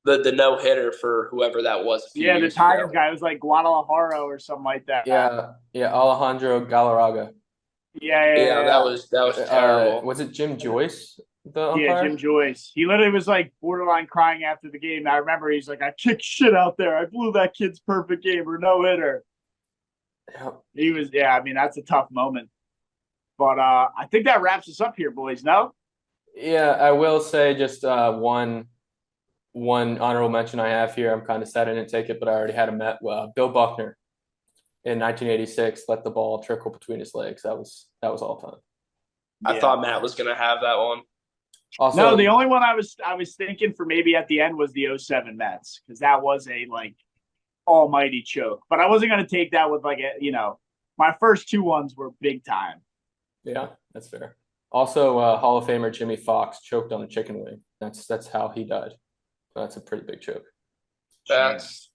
[SPEAKER 3] no-hitter for whoever that was.
[SPEAKER 1] Yeah, the Tigers guy was Guadalajara or something like that.
[SPEAKER 2] Yeah, Alejandro Galarraga.
[SPEAKER 1] Yeah.
[SPEAKER 3] That was terrible.
[SPEAKER 2] Was it Jim Joyce? the umpire?
[SPEAKER 1] Yeah, Jim Joyce. He literally was like borderline crying after the game. I remember he's like, I kicked shit out there. I blew that kid's perfect game or no hitter.
[SPEAKER 2] Yeah.
[SPEAKER 1] He was, yeah, I mean, that's a tough moment. But I think that wraps us up here, boys. No?
[SPEAKER 2] Yeah, I will say just one honorable mention I have here. I'm kind of sad I didn't take it, but I already had him met. Bill Buckner in 1986 let the ball trickle between his legs. That was all time.
[SPEAKER 3] I thought Matt was gonna have that one.
[SPEAKER 2] Also,
[SPEAKER 1] no, the only one I was thinking for maybe at the end was the 07 Mets, because that was a like almighty choke. But I wasn't gonna take that with like my first two ones were big time.
[SPEAKER 2] Yeah, that's fair. Also, Hall of Famer Jimmy Fox choked on a chicken wing. That's how he died. That's a pretty big choke.
[SPEAKER 3] That's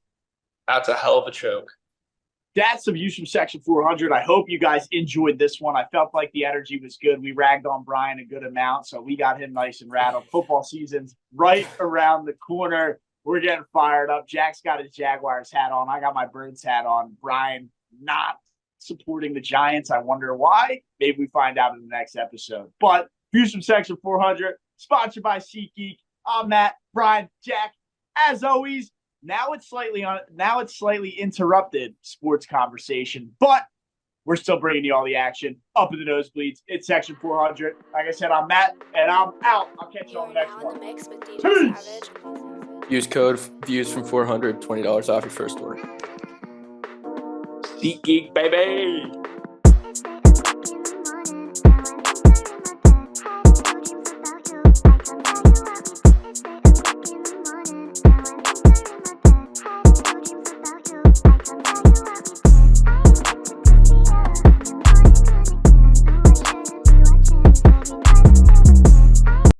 [SPEAKER 3] a hell of a choke.
[SPEAKER 1] That's the views from Section 400. I hope you guys enjoyed this one. I felt like the energy was good. We ragged on Brian a good amount, so we got him nice and rattled. Football season's right around the corner. We're getting fired up. Jack's got his Jaguars hat on. I got my Birds hat on. Brian not supporting the Giants. I wonder why. Maybe we find out in the next episode. But views from Section 400, sponsored by SeatGeek. I'm Matt, Brian, Jack. As always, now it's slightly interrupted sports conversation, but we're still bringing you all the action up in the nosebleeds. It's Section 400. Like I said, I'm Matt, and I'm out. I'll catch you on the next one. Peace.
[SPEAKER 2] Use code views from 400, $20 off your first order.
[SPEAKER 3] SeatGeek, baby.